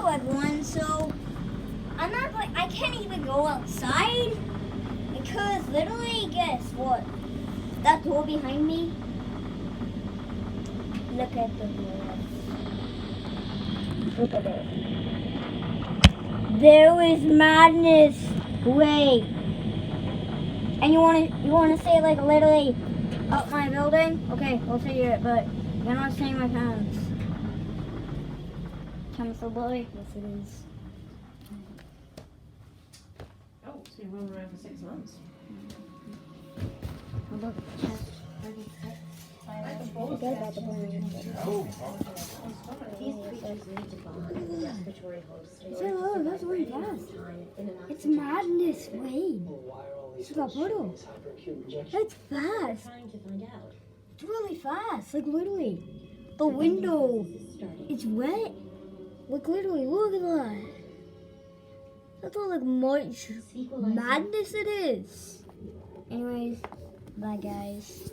everyone. So I'm not like I can't even go outside because literally, guess what? That door behind me. Look at the door. Look at it. There is madness. Wait. And you wanna say like literally up my building? Okay, we'll say it, but you're not saying my pants. Chemical boy? Yes it is. Oh, so you've run around for 6 months. Look, forget about the boy. These creatures need to bond with the respiratory host in So, order to that's survive really for any amount fast. of time in an It's oxygen madness, Wayne. It's like a portal. It's fast. trying to find out. It's really fast. Like literally. The window. It's wet. Like literally, look at that. That's how like much madness it is. Anyways, bye guys.